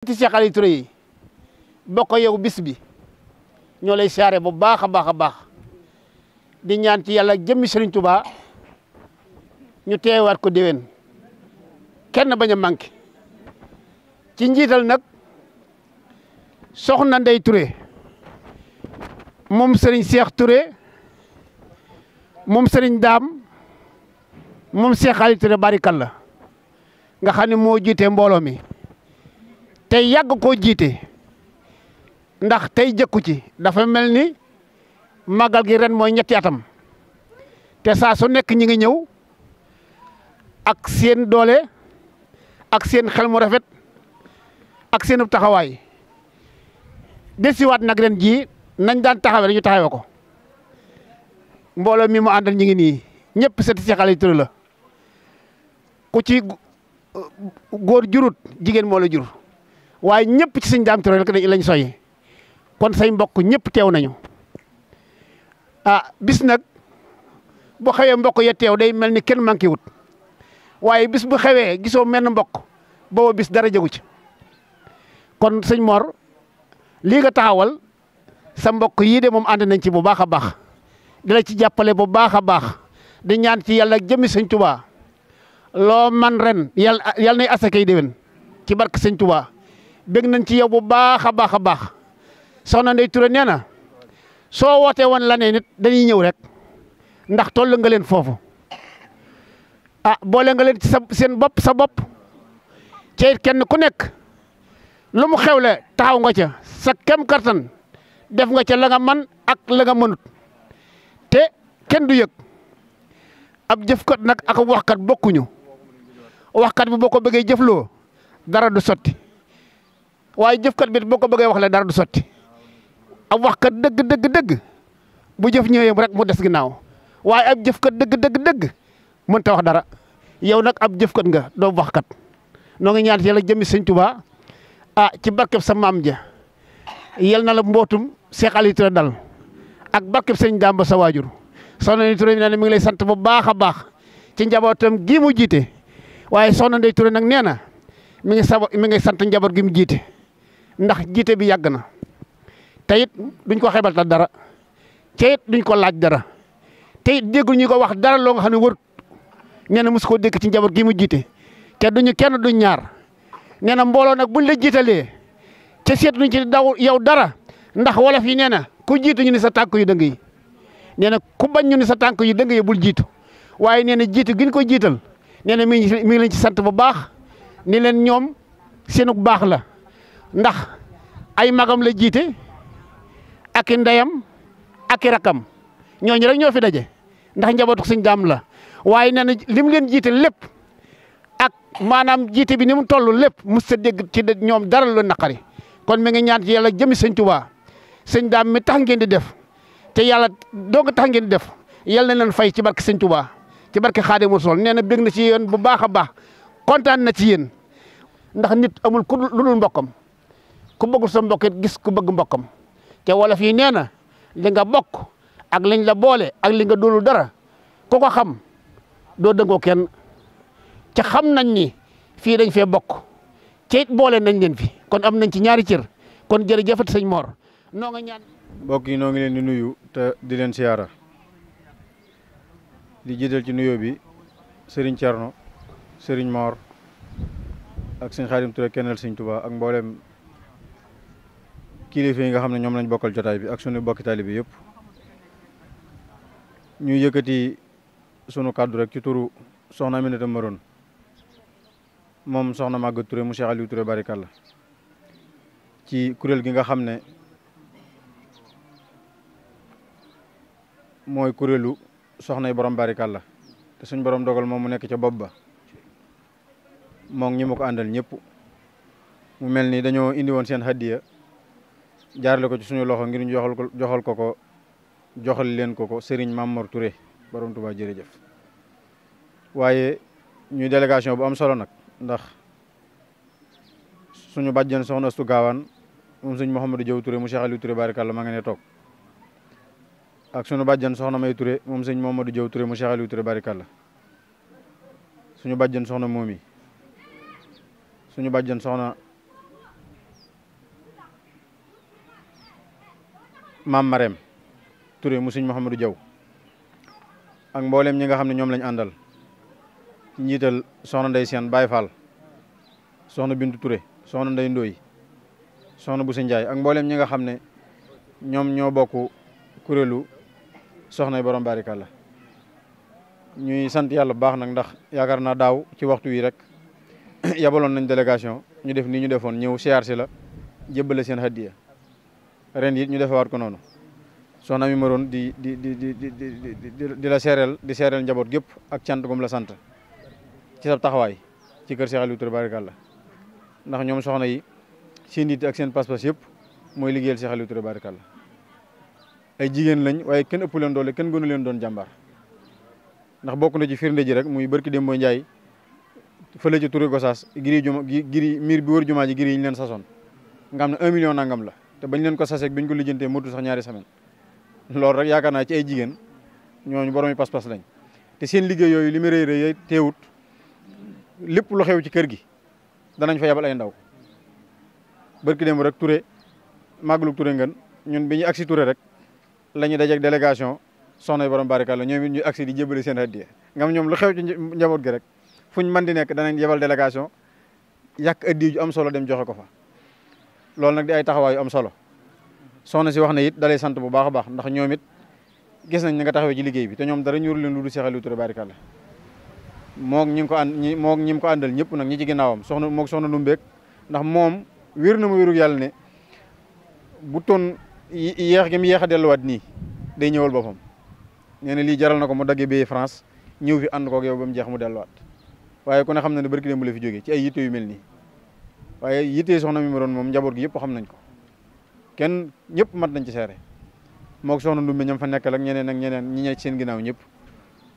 ti Cheikh Aliou Touré yi bokk yow bis bi ñoo lay siyaare bu baax a baax di ñaan ci yàlla jëmmi Serigne Touba ñu teewaat ko déwén kenn bañ a manqué ci njiital nag soxna Ndey Touré moom Serigne Cheikh Touré moom Serigne Dame moom Cheikh Aliou Touré barikalla nga xam ne moo jiite mbooloo mi tey yàgg koo jiite ndax tey jëkku ci dafa mel ni màggal gi ren mooy ñetti atam te saa su nekk ñi ngi ñëw ak seen doole ak seen xel mu rafet ak seen taxawaay desiwaat nag ren jii nañ daan taxawee ñu taxawee ko mbooloo mi mu àndal ñi ngi nii ñëpp sëti Cheikh Aliou Touré la ku ci góor jurut jigéen moo la jur waaye ñëpp ci sëñ Dame Touré rek lañ soy kon say mbokk ñëpp teew nañu bis nag bu xewee mbokk ya teew day mel ni kenn manqué wut waaye bis bu xewee gisoo menn mbokk booba bis dara jëgu ci kon sëñ Mor lii nga taxawal sa mbokk yii de moom ànd nañ ci bu baax a baax di la ci jàppale bu baax a baax di ñaan ci yàlla jëmmi sëñ Touba loo man ren yàlla nay asakay déwén ci barke sëñ Touba bég nañ ci yow bu baax a baax a baax soxna Ndey Touré nee na soo wootee woon la ne nit dañuy ñëw rek ndax toll nga leen foofu boole nga leen ci seen bopp sa bopp ci kenn ku nekk lu mu xewle taxaw nga ca sa kem kartan def nga ca la nga man ak la nga mënut te kenn du yëg ab jëfkat nag ak waxkat bokkuñu waxkat bi boo ko bëggee jëfloo dara du sotti waaye jëfkat bi boo ko bëggee wax le dara du sotti ab waxkat dëgg bu jëf ñëwee rek mu des ginnaaw waaye ab jëfkat dëgg mënta wax dara yow nag ab jëfkat nga doo waxkat noo ngi ñaan yàlla jëmmi sëñ Touba ci barkeb sa maam ja yal na la mbootum Cheikh Aliou Touré dal ak barkeb sëñ Dame sa waajur soxna Ndey Touré nee na mi ngi lay sant bu baax a baax ci njabootam gii mu jiite waaye soxna Ndey Touré nag nee na mi ngi sant njaboot gi mu jiite ndax jiite bi yàgg na te it duñ ko xebaltal dara te it duñ ko laaj dara te it déggu ñu ko wax dara loo nga xam ne wër nee na mosu koo dégg ci njaboot gi mu jiite te duñu kenn duñ ñaar nee na mbooloo nag buñ la jiitalee ca seet luñ ci daw yow dara ndax wolof yi nee na ku jiitu ñu ni sa tànk yu dëng yi nee na ku bañ ñu ni sa tànk yu dëng yi bul jiitu waaye nee na jiitu gi ñu ko jiital nee na mi ngi leen ci sant bu baax ni leen ñoom seenu baax la ndax ay magam la jiite ak i ndeyam ak i rakam ñooñu rek ñoo fi daje ndax njabootu sëñ Dame la waaye nee na lim leen jiite lépp ak maanaam jiite bi ni mu toll lépp mos sa dégg ci ñoom dara lu naqari kon mi ngi ñaan ci yàlla jëmi sëñ Touba sëñ Dame mi tax ngeen di def te yàlla doo nga tax ngeen di def yàlla na leen fay ci barke sëñ Touba ci barke Xaadimu Rasuul nee na bég na ci yéen bu baax a baax kontaan na ci yéen ndax nit amul ku lu dul mbokkam ku bëggul sa mbokk it gis ku bëgg mbokkam te wolof yi nee na li nga bokk ak liñ la boole ak li nga doonul dara ku ko xam doo dëngoo kenn ca xam nañ ni fii dañ fee bokk ci it boole nañ leen fi kon am nañ ci ñaari cër kon jërëjëfat sëñ Mor noo nga ñaan. mbokk yi noo ngi leen di nuyu te di leen siyaara di jiital ci nuyoo bi Serigne Thierno Serigne Mor ak sëñ Xaadim Touré kennal sëñ Touba ak mboolem kilifa yi nga xam ne ñoom lañ bokkal jotaay bi ak sunu bokki taalibe bi yëpp ñu yëkkati sunu kàddu rek ci turu soxna Aminata Maroon moom soxna Maguette Touré mu Cheikh Aliou Touré barikalla ci kuréel gi nga xam ne mooy kuréelu soxna yi borom barikalla te suñ borom dogal moom mu nekk ca bopp ba moom ñi ma ko àndal ñëpp mu mel ni dañoo indi woon seen hadiya jaarale ko ci suñu loxo ngir ñu joxal leen ko Serigne Mamor Touré borom Touba jërëjëf waaye ñuy délégation bu am solo nag ndax suñu bàjjen soxna Astu Gaawaan moom sëñ Mouhamadou Diaw Touré mu Cheikh Aliou Touré barikalla ma nga ne toog ak suñu bàjjen soxna May Touré moom sëñ Mouhamadou Diaw Touré mu Cheikh Aliou Touré barikalla suñu bàjjen soxna Momi suñu bàjjen soxna maam Marème Touré mu sëñ Mouhamadou Diaw ak mboolem ñi nga xam ne ñoom lañ àndal ci njiital soxna Ndey Seen Baye Fall soxna Bintu Touré soxna Ndey Ndoy soxna Boussa Ndiaye ak mboolem ñi nga xam ne ñoom ñoo bokk kuréelu soxna borom barikalla ñuy sant yàlla bu baax nag ndax yaakaar naa daaw ci waxtu wi rek yabaloon nañ délégation ñu def nii ñu defoon ñëw siyaar si la jébbale seen hadiya ren it ñu defewaat ko noonu soxna mi maroon di la seereel di seereel njaboot gépp ak cant gum la sant ci sa taxawaay ci kër Cheikh Aliou Touré barikalla ndax ñoom soxna yi seen yitte ak seen pas-pas yëpp mooy liggéeyal Cheikh Aliou Touré barikalla ay jigéen lañ waaye kenn ëpp leen doole kenn gënu leen doon jàmbaar ndax bokk na ci firnde ji rek muy barki Dembo Ndiaye fële ci Touré Gossas giri miir bi wër jumaa ji giri yi ñu leen sasoon nga xam ne 1 million nangam la te bañ leen ko saseeg biñ ko lijjantee motu sax ñaari semaine loolu rek yaakaar naa ci ay jigéen ñooñu boroomi pas-pas lañ te seen liggéey yooyu li mu rëy rëy teewut lépp lu xew ci kër gi danañ fa yabal ay ndaw barki Dembo rek Touré màggalu Touré ngeen ñun bi ñu agsi Touré rek la ñuy dajeeg délégation soxna borom barikalla ñoom it ñu agsi di jébbale seen hadiya nga xam ñoom lu xew ci njaboot gi rek fuñ mën di nekk danañ yebal délégation yàq addi ju am solo dem joxe ko fa loolu nag di ay taxawaay yu am solo soxna si wax na it dalay sant bu baax a baax ndax ñoom it gis nañ ni nga taxawee ci liggéey bi te ñoom dara ñuuru leen lu du Cheikh Aliou Touré barikalla moog ñi ngi ko àndal ñëpp nag ñi ci ginnaawam soxna Lumbeek ndax moom wér na ma wérug yàlla ne bu toon yéex gi mu yéex a delluwaat nii day ñëwal boppam nee na lii jaral na ko mu daggee bee France ñëw fi ànd koog yow ba mu jeex mu delluwaat waaye ku ne xam na ne barki démb la fi jógee ci ay yitte yu mel nii waaye yitte soxna mi ma doon moom njaboot gi yëpp xam nañ ko kenn ñëpp mat nañ ci seere moog soxna Ndumbe ñam fa nekkal ak ñeneen ñi ñe ci seen ginnaaw ñëpp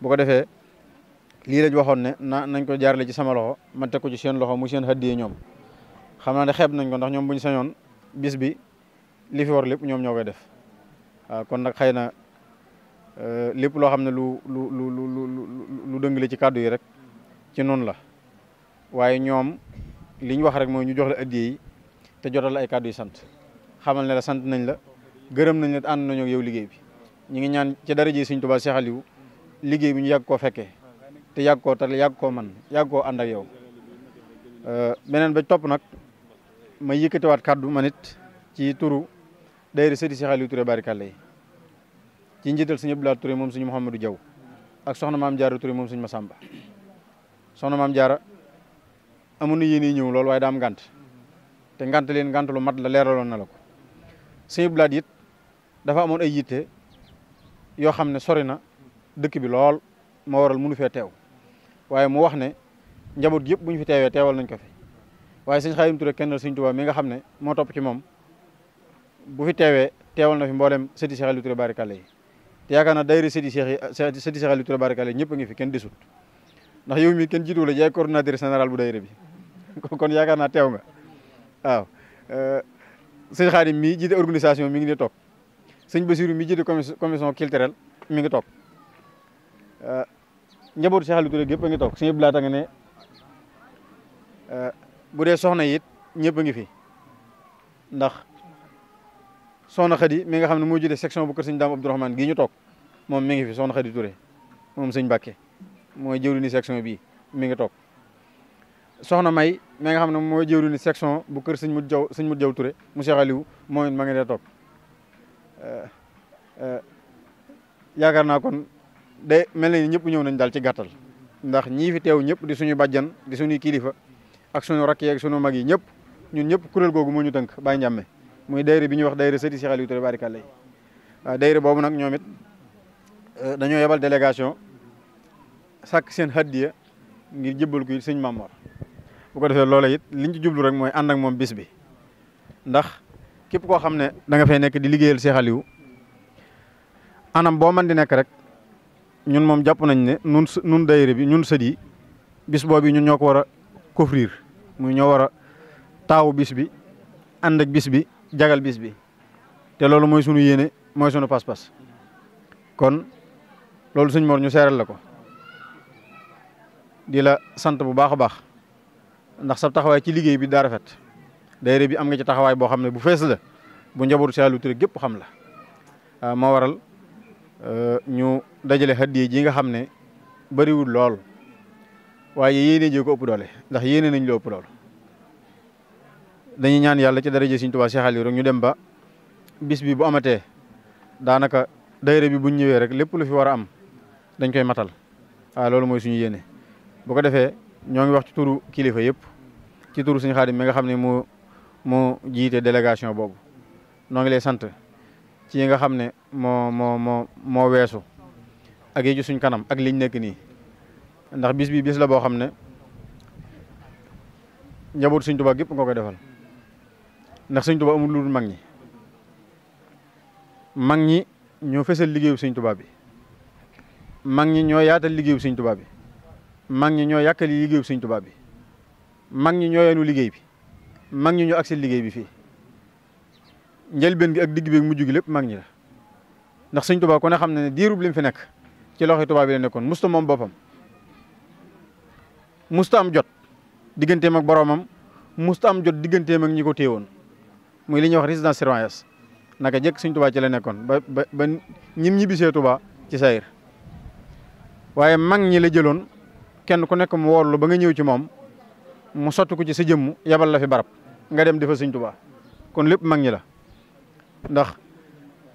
bu ko defee lii lañ waxoon ne nañ ko jaarale ci sama loxo ma teg ko ci seen loxo mu seen haddiyee ñoom xam naa ne xeeb nañ ko ndax ñoom buñ sañoon bis bi li fi war lépp ñoom ñoo koy def waaw kon nag xëy na lépp loo xam ne lu dëngale ci kàddu yi rek ci noonu la waaye ñoom li ñu wax rek mooy ñu jox la addiya yi te jotal la ay kàddu yi sant xamal ne la sant nañ la gërëm nañ la ànd nañoo ak yow liggéey bi ñu ngi ñaan ci dara ji Sëriñ Tuubaa Cheikh Aliou liggéey bi ñu yàgg koo fekkee te yàgg koo tal yàgg koo man yàgg koo ànd ak yow beneen ba topp nag ma yëkkatiwaat kàddu man it ci turu daayira sëti Cheikh Aliou Touré barikalla yi ci njiital sëñ Abdoulaye Touré moom sëñ Mouhamadou Diaw ak soxna maam Diarra Touré moom sëñ Massamba soxna maam Diarra amoon na yéen ñëw loolu waaye daa am ngànt te ngànt leen ngànt lu mat la leeraloon na la ko sëñ Abdoulaye it dafa amoon ay yitte yoo xam ne sori na dëkk bi lool moo waral mënu fee teew waaye mu wax ne njaboot yëpp bu ñu fi teewee teewal nañ ko fi waaye sëñ Xaadim Touré kennal sëñ Tuubaa mi nga xam ne moo topp ci moom bu fi teewee teewal na fi mboolem sëti Cheikh Aliou Touré barikalla yi te yaakaar naa daayira sëti Cheikh Aliou Touré barikalla yi ñëpp a ngi fi kenn desut ndax yow mi kenn jiitu la yaay coordinateur général bu daayira bi kon yaakaar naa teew nga waaw sëñ Xaadim mi jiite organisation mi ngi ne toog sëñ Basiru mi jiite commission culturelle mi ngi toog njabootu Cheikh Aliou Touré gépp a ngi toog sëñ Blaata nga ne bu dee soxna it ñëpp a ngi fi ndax soxna Xadi mi nga xam ne moo jiite section bu kër sëñ Daam Abdourahmane gii ñu toog moom mi ngi fi soxna Xadi Touré moom sëñ Mbàkke mooy jëwriñu section bii mi ngi toog soxna May mi nga xam ne mooy jëwriñu section bu kër sëñ Mut Jaw Touré mu Cheikh Aliou moom it ma ngi dee toog yaakaar naa kon de mel na ni ñëpp ñëw nañ daal ci gàttal ndax ñii fi teew ñëpp di suñu bàjjan di suñuy kilifa ak suñu rakk yi ak suñu mag yi ñëpp ñun ñëpp kuréel googu moo ñu tënk Baye Ndiame muy daayira bi ñuy wax daayira sëti Cheikh Aliou Touré barikalla yi waaw daayira boobu nag ñoom it dañoo yebal délégation sàkk seen hadiya ngir jébbal ko sëñ Mamor bu ko defee loola it liñ ci jublu rek mooy ànd ak moom bis bi ndax képp koo xam ne da nga fay nekk di liggéeyal Cheikh Aliou anam boo man di nekk rek ñun moom jàpp nañ ne nun daayira bi ñun sët yi bis boobu ñun ñoo ko war a couvrir muy ñoo war a taawu bis bi ànd ak bis bi jagal bis bi te loolu mooy sunu yéene mooy sunu pas-pas kon loolu sëñ Mor ñu seeral la ko di la sant bu baax a baax ndax sa taxawaay ci liggéey bi daa rafet daayira bi am nga ci taxawaay boo xam ne bu fees la bu njabootu Cheikh Aliou Touré gépp xam la moo waral ñu dajale hadiya ji nga xam ne bariwul lool waaye yéene jee ko ëpp doole ndax yéene nañ lu ëpp lool. dañuy ñaan yàlla ci daraja Sëriñ Tuubaa Cheikh Aliou rek ñu dem ba bis bi bu amatee daanaka daayira bi buñ ñëwee rek lépp lu fi war a am dañ koy matal waaw loolu mooy suñu yéene. bu ko defee ñoo ngi wax ci turu kilifa yëpp ci turu Sëriñ Xaadim mi nga xam ne moo jiite délégation boobu noo ngi lay sant ci yi nga xam ne moo weesu ak yi ci suñ kanam ak liñ nekk nii ndax bis bi bis la boo xam ne njaboot Sëriñ Tuubaa gépp nga koy defal ndax Sëriñ Tuubaa amul lu dul mag ñi ñoo fesal liggéeyu Sëriñ Tuubaa bi mag ñi ñoo yaatal liggéeyu Sëriñ Tuubaa bi mag ñi ñoo yàkkali liggéeyu Sëriñ Tuubaa bi mag ñi ñoo yenu liggéey bi mag ñi ñoo agsi liggéey bi fii njëlbeen gi ak digg bi ak mujj gi lépp mag ñi la ndax Sëriñ Tuubaa ku ne xam ne diirub lim fi nekk ci loxoy tubaab bi la nekkoon musta moom boppam musta am jot digganteem ak boroomam musta am jot digganteem ak ñi ko téewoon muy li ñuy wax résidence surveillance naka jëkk Sëriñ Tuubaa ci la nekkoon ba ñim ñibbisee Tuubaa ci sayir waaye mag ñi la jëloon kenn ku nekk mu woorlu ba nga ñëw ci moom mu sotti ko ci sa jëmm yabal la fi barab nga dem defal Sëriñ Tuubaa kon lépp mag ñi la ndax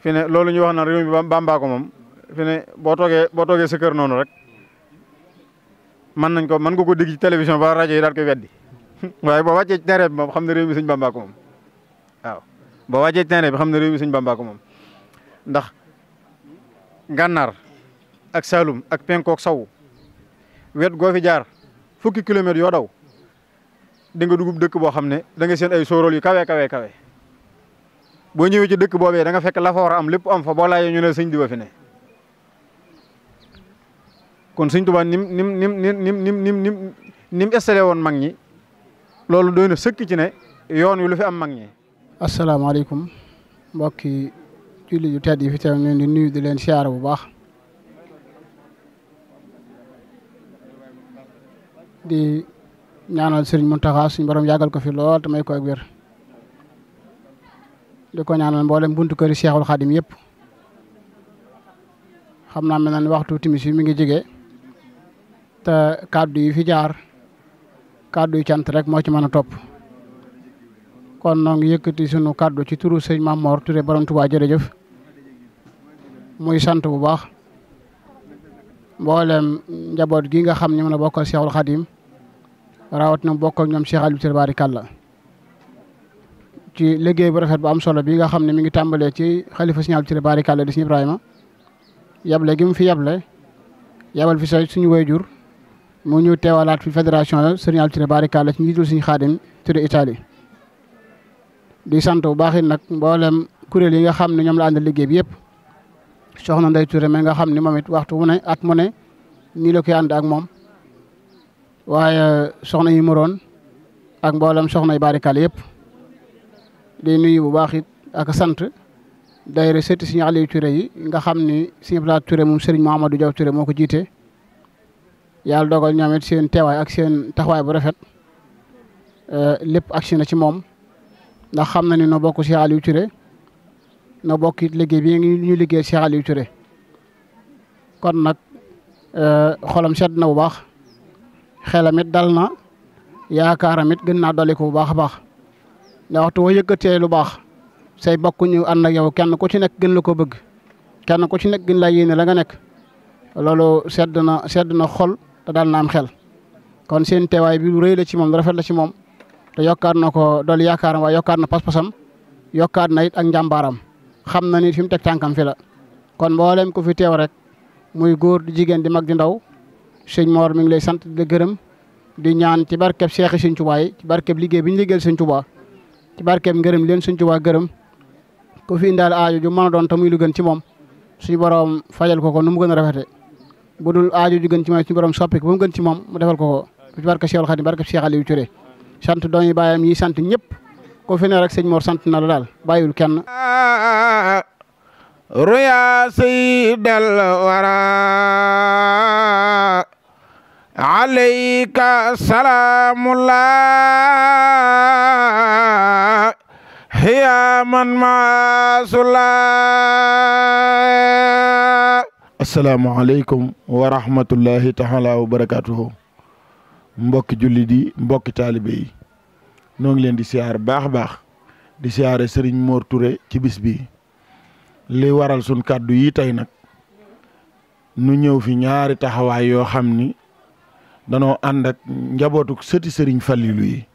fi ne loolu ñu wax na réew mi Bàmbaa ko moom fi ne boo toogee sa kër noonu rek mën nga ko dégg ci télévision ba rajo yi daal koy weddi waaye boo wàccee ci terrain bi moom xam ne réew mi Sëriñ Bàmbaa ko moom waaw boo wàccee ci terrain bi xam ne réew mi Sëriñ Bàmbaa ko moom ndax gànnaar ak Saalum ak penkook saw wet goo fi jaar fukki kilomètres yoo daw di nga dugub dëkk boo xam ne da nga seen ay sóoróol yu kawe boo ñëwee ci dëkk boobee da nga fekk la fa war a am lépp am fa boo laajee ñu ne sëñ diwa fi ne kon Sëriñ Tuubaa nim installé woon mag ñi loolu doy na sëkk ci ne yoon wi lu fi am mag ñi. asalaamaaleykum mbokki julli yu tedd yi fi teew ñu leen di nuyu di leen siyaara bu baax di ñaanal Sëriñ Muntaxa suñu borom yàggal ko fi lool te may ko ak wér di ko ñaanal mboolem buntu këri Seexul Xaadim yëpp xam naa mel na ni waxtu timis yi mi ngi jege te kàddu yi fi jaar kàddu yu cant rek moo ci mën a topp kon noo ngi yëkkati sunu kàddu ci turu sëñ Mamor Touré borom Touba jërëjëf muy sant bu baax mboolem njaboot gi nga xam ne mën a bokkal Seexul Xaadim rawat na bokk ak ñoom Cheikh Aliou Touré barikàlla ci liggéey bu rafet bu am solo bi nga xam ne mi ngi tàmbalee ci xalifa Sëriñ Aliou Touré barikàlla di Sëriñ Ibrahima yable gi mu fi yable yabal fi sa suñu wayjur mu ñu teewalaat fi fédération Sëriñ Aliou Touré barikàlla ci njiitul Sëriñ Xaadim Touré Italie di sant bu baax it nag mboolem kuréel yi nga xam ne ñoom la àndal liggéey bi yëpp soxna Ndey Touré mais nga xam ne moom it waxtu mu ne at mu ne nii la koy ànd ak moom waaye soxna yi moroon ak mboolem soxna yi barikàlla yëpp di nuyu bu baax it ak sant daayira sëti Sëriñ Aliou Touré yi nga xam ni Sëriñ Abdou Touré moom Sëriñ Mouhamadou Diaw Touré moo ko jiite yàlla dogal ñoom it seen teewaay ak seen taxawaay bu rafet lépp agsi na ci moom ndax xam na ni noo bokk Cheikh Aliou Touré noo bokk it liggéey bi ñu liggéey Cheikh Aliou Touré kon nag xolam sedd na bu baax xelam it dal na yaakaaram it gën naa dolli ko bu baax a baax ndax waxtu woo yëkkatee lu baax say bokk ñu ànd ak yow kenn ku ci nekk gën la ko bëgg kenn ku ci nekk gën la yéene la nga nekk loolu sedd na xol te daal na am xel kon seen teewaay bi lu rëy la ci moom lu rafet la ci moom te yokkaat na ko dolli yaakaaram waaye yokkaat na pas-pasam yokkaat na it ak njàmbaaram xam na ni fi mu teg tànkam fi la kon mboolem ku fi teew rek muy góor di jigéen di mag di ndaw sëñ Mor mi ngi lay sant di gërëm di ñaan ci barkeb Seexi Sëñ Tuubaa yi ci barkeb liggéey bi ñu liggéeyal Sëñ Tuubaa ci barkeb ngërëm leen Sëñ Tuubaa gërëm ku fi indaal aajo ju mën a doon te muy lu gën ci moom suñu borom fajal ko nu mu gën a rafete bu dul aajo ju gën ci moom suñu borom soppi ko ba mu gën ci moom mu defal ko ci barke Seexul Xaadim barke Cheikh Aliou Touré sant doom yi bàyyam yi sant ñëpp ko fi ne rek sëñ Mor sant na la daal bàyyiwul kenn ruya sayyidal wara alayka salaamullah يا من ما صلى. asalaamaaleykum wa rahmatullahi taala wa barakatuhu. mbokki jullit yi mbokki taalibe yi noo ngi leen di siyaar baax a baax di siyaare Serigne Mor Touré ci bis bi li waral sun kàddu yi tey nag nu ñëw fi ñaari taxawaay yoo xam ni danoo ànd ak njabootuk sëti Serigne Fallilou yi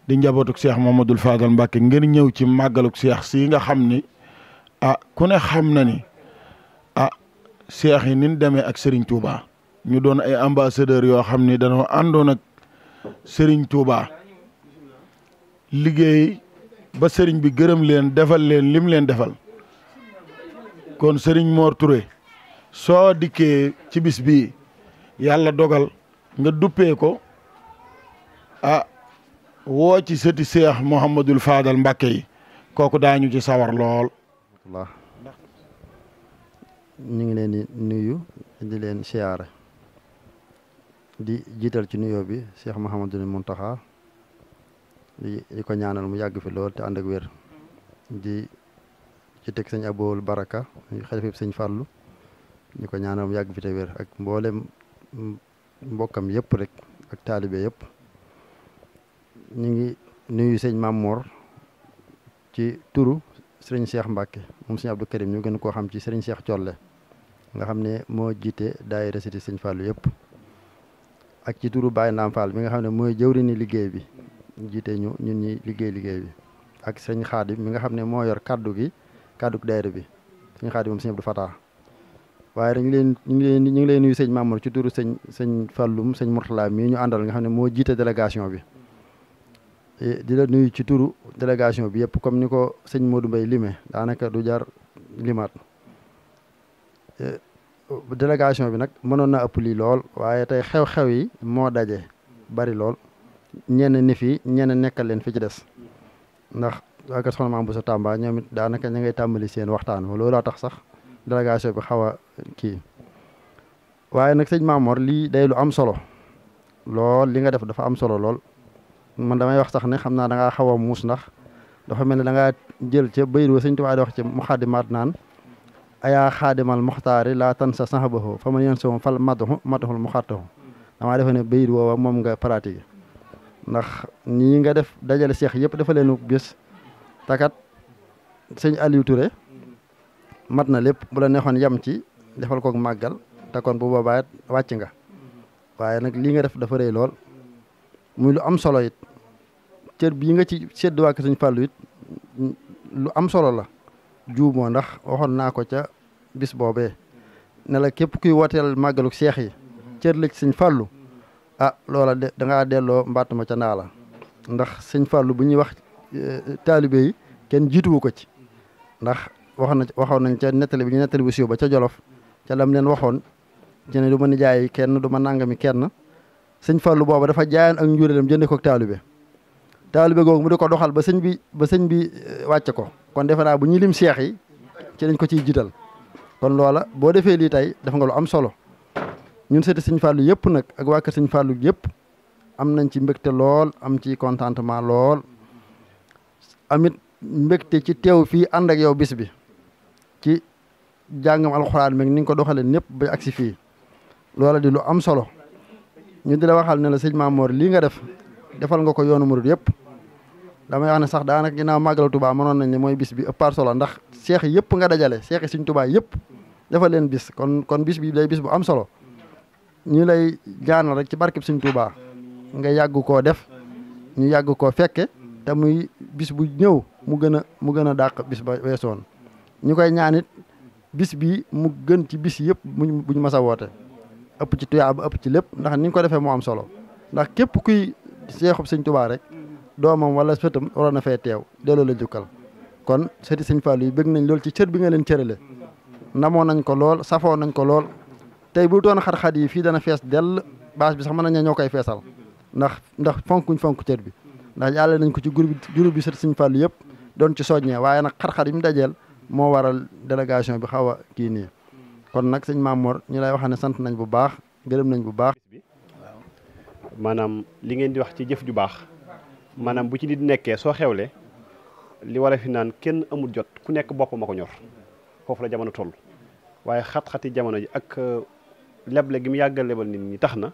di njabootuk Cheikh Mamadou Fadal Mbacke ngir ñëw ci màggaluk Cheikh si nga xam ni ku ne xam na ni Cheikh yi nin demee ak Serigne Touba ñu doon ay ambassadeur yoo xam ni danoo àndoon ak Serigne Touba liggéey ba Serigne bi gërëm leen defal leen lim leen defal kon Serigne Mor Touré soo dikkee ci bis bii yàlla dogal nga duppee ko woo ci sëti Cheikh Mouhamadul Fadal Mbacke yi kooku daañu ci sawar lool. ñu ngi leen di nuyu di leen siyaare di jiital ci nuyoo bi Cheikh Mouhamadul Mountakha di ko ñaanal mu yàgg fi lool te ànd ak wér di ci teg sëñ Aboul Baraka xalifa bi sëñ Fallou ñu ko ñaanal mu yàgg fi te wér ak mboolem mbokkam yëpp rek ak taalibe yëpp ñu ngi nuyu sëñ Mamor ci turu sëriñ Cheikh Mbacke moom sëñ Abdou Karim ñu gën koo xam ci sëriñ Cheikh Thiolle nga xam ne moo jiite daayira sëti sëñ Fallou yëpp ak ci turu Baye Ndam Fall mi nga xam ne mooy jëwriñu liggéey bi jiite ñun ñi liggéey bi ak sëñ Xaadim mi nga xam ne moo yor kaddu daayira bi sëñ Xaadim moom sëñ Abdou Fatah waaye dañ leen ñu ngi leen nuyu sëñ Mamour ci turu sëñ Falloum sëñ Mourtala mii ñu àndal nga xam ne moo jiite délégation bi di la nuyu ci turu délégation bi yëpp comme ni ko sëñ Modou Mbaye limee daanaka du jar limaat délégation bi nag mënoon na ëpp lii lool waaye tey xew-xew yi moo daje bari lool ñenn ni fii ñenn nekkal leen fi ci des ndax waa kër Soxna Maam Bousso Tamba ñoom it daanaka ña ngay tàmbali seen waxtaan looloo tax sax délégation bi xaw a kii waaye nag sëñ Mamor lii day lu am solo lool li nga def dafa am solo lool man damay wax sax ne xam naa da ngaa xaw a muus ndax dafa mel ne da ngaa jël ca bayit wa sëñ Tuubaa di wax ci muxaddimaat naan ayaa xaadimal muxtaari laa tan sa saxabahu fa man yen soom fal matuxul muxattahu damaa defe ne bayit woowa moom nga pratiqué ndax nii nga def dajale seex yëpp dafa leenu bis takat sëñ Aliou Touré mat na lépp bu la neexoon yem ci defal kook màggal te kon bu boobaa wàcc nga waaye nag lii nga def dafa rëy lool muy lu am solo it cër bii nga ci sedd waa sëñ Fallou it lu am solo la juumoo ndax waxoon naa ko ca bis boobee ne la képp kuy wooteel màggaluk seex yi cër la ci sëñ Fallou loola de dangaa delloo mbatt ma ca ndaa la ndax sëñ Fallou bu ñuy wax taalibe yi kenn jiituwu ko ci ndax waxoon nañ ca nettali bi ñu nettali bu siiw ba ca Jolof ca lam leen waxoon ci ne du ma nijaay kenn du ma nangami kenn sëñ Fallou booba dafa jaayoon ak njuréelam jënde ko taalibe googu mu di ko doxal ba sëñ bi wàcce ko kon defe naa bu ñuy lim seex yi ci lañ ko ciy jiital kon loola boo defee lii tey def nga lu am solo ñun seeti sëñ Fallou yëpp nag ak waa kër sëñ Fallou yëpp am nañ ci mbégte lool am ci contentement lool amit mbégte ci teew fii ànd ak yow bis bi ci jàngam alxuraan meeg ni nga ko doxalee ñëpp ba agsi fii loola di lu am solo ñu di la waxal ne la sëñ Mamor lii nga defal nga ko yoonu murid yëpp damay wax ne sax daanaka ginnaaw màggal Touba mënoon nañ ne mooy bis bi ëppar solo ndax seex yi yëpp nga dajale seex yi sëñ Touba yëpp defal leen bis kon bis bi day bis bu am solo ñu lay ñaanal rek ci barkeb sëñ Touba nga yàgg koo def ñu yàgg koo fekke te muy bis bu ñëw mu gën a dàq bis ba weesoon ñu koy ñaanit bis bi mu gën ci bis yëpp buñ mas a woote ëpp ci tuyaaba ëpp ci lépp ndax ni nga ko defee moo am solo ndax képp kuy seexub sëñ Touba rek doomam wala sëtam waroon na fee teew delloo la jukkal kon sëti sëñ Fallou yi bëgg nañ lool ci cër bi nga leen cërale namoo nañ ko lool safoo nañ ko lool tey bu doon xat-xat yi fii dana fees dell bâche bi sax mën nañ ñoo koy feesal ndax fonkuñ fonk cër bi ndax yàlla nañ ko ci groupe bi sëti sëñ Fallou yëpp doon ci soññee waaye nag xat-xat yi mu dajeel moo waral délégation bi xaw a kii nii kon nag sëñ Mamor ñu lay wax ne sant nañ bu baax gërëm nañ bu baax. maanaam li ngeen di wax ci jëf ju baax maanaam bu ci nit nekkee soo xewle li war a fi naan kenn amul jot ku nekk boppam a ko ñor foofu la jamono toll waaye xat-xati jamono ji ak leble gi mu yàggal lebal nit ñi tax na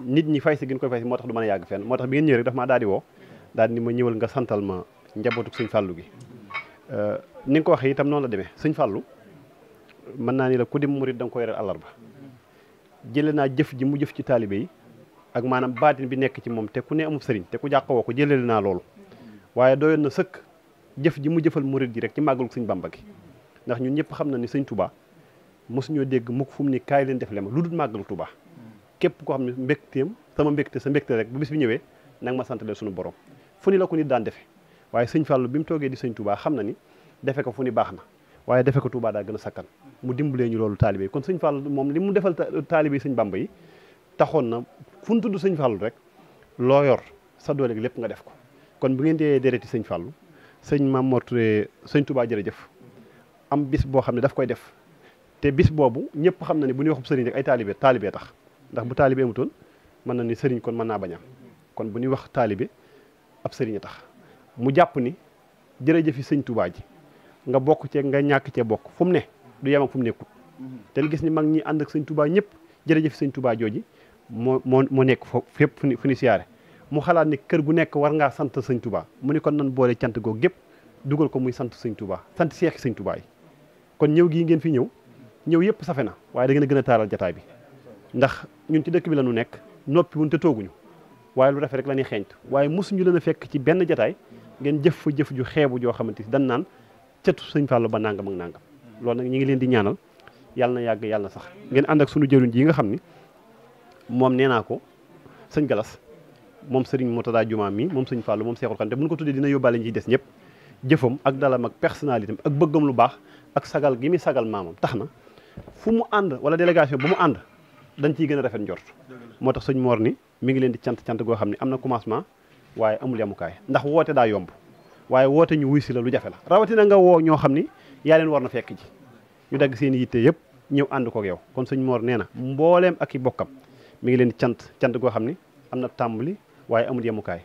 nit ñi fay si gën koy fay si moo tax du mën a yàgg fenn moo tax bi ngeen ñëwee rek daf maa daal di woo daal di ni ma ñëwal nga santal ma njabootu sëñ Fallou gi ni nga ko waxee itam noonu la demee sëñ Fallou mën naa ni la ku dim murit da nga koy reer àllarba jële naa jëf ji mu jëf ci taalibe yi ak maanaam baatin bi nekk ci moom te ku ne amub sëriñ te ku jàqawoo ko jëlele naa loolu waaye doyoon na sëkk jëf ji mu jëfal murit ji rek ci màggalu sëñ Bamba gi ndax ñun ñëpp xam na ni sëñ Touba mosuñoo dégg mukk fu mu ni kaay leen def le ma lu dul màggalu Touba képp koo xam ne mbégteem sama mbégte sa mbégte rek bu bis bi ñëwee nanga ma sant leen suñu borom fu ni la ko nit daan defe waaye sëñ Fallou bi mu toogee di sëñ Touba xam na ni defe ko fu ni baax na waaye defe ko Touba daa gën a sakkan mu dimbalee ñu loolu taalibe yi kon sëñ Fallou moom li mu defal taalibe yi sëñ Bamba yi taxoon na fu ñu tudd sëñ Fallou rek loo yor sa doole lépp nga def ko kon bu ngeen dee dereti sëñ Fallou sëñ Mame Mor Touré sëñ Touba jërëjëf am bis boo xam ne daf koy def te bis boobu ñëpp xam na ni bu ñuy waxub sëriñ rek ay taalibe tax ndax bu taalibe amutoon mën na ni sëriñ kon mën naa bañ am kon bu ñuy wax taalibe ab sëriñ a tax mu jàpp ni jërëjëfi sëñ Touba ji nga bokk cee nga ñàkk cee bokk fu mu ne du yem ak fu mu nekkut te gis ni mag ñi ànd ak sëñ Touba ñëpp jërëjëfi sëñ Touba jooji moo nekk foofu fépp fu ni siyaare mu xalaat ni kër gu nekk war ngaa sant sëñ Touba mu ni kon nan boole cant googu gépp dugal ko muy sant sëñ Touba sant seexi sëñ Touba yi kon ñëw gii ngeen fi ñëw yëpp safe na waaye da ngeen a gën a taaral jataay bi ndax ñun ci dëkk bi la ñu nekk noppi wuñ te tooguñu waaye lu rafet rek la ñuy xeeñtu waaye mosuñu leen a fekk ci benn jataay ngeen jëf fa jëf ju xeebu joo xamante ni dan naan cëtu sëñ Fallou ba nangam ak nangam loolu nag ñu ngi leen di ñaanal yàlla na yàgg yàlla na sax ngeen ànd ak sunu jëriñ ji nga xam ni moom nee naa ko sëñ Galas moom sëriñ Murtada Juma mi moom sëñ Fallou moom Seexul Xadiim te bu ñu ko tuddee dina yóbbaale ñi ci des ñëpp jëfam ak dalam ak personnalité ak bëggam lu baax ak sagal gi muy sagal maamam tax na fu mu ànd wala délégation bu mu ànd dañ ciy gën a rafet njort moo tax sëñ Mor ni mi ngi leen di cant goo xam ne am na commencement waaye amul yamukaay ndax woote daa yomb waaye woote ñu wuy si la lu jafe la rawatina nga woo ñoo xam ni yaa leen war na fekk ji ñu dagg seen yitte yëpp ñëw ànd kook yow kon sëñ Mor nee na mbooleem ak i bokkam mi ngi leen di cant goo xam ni am na tàmbali waaye amul yemukaay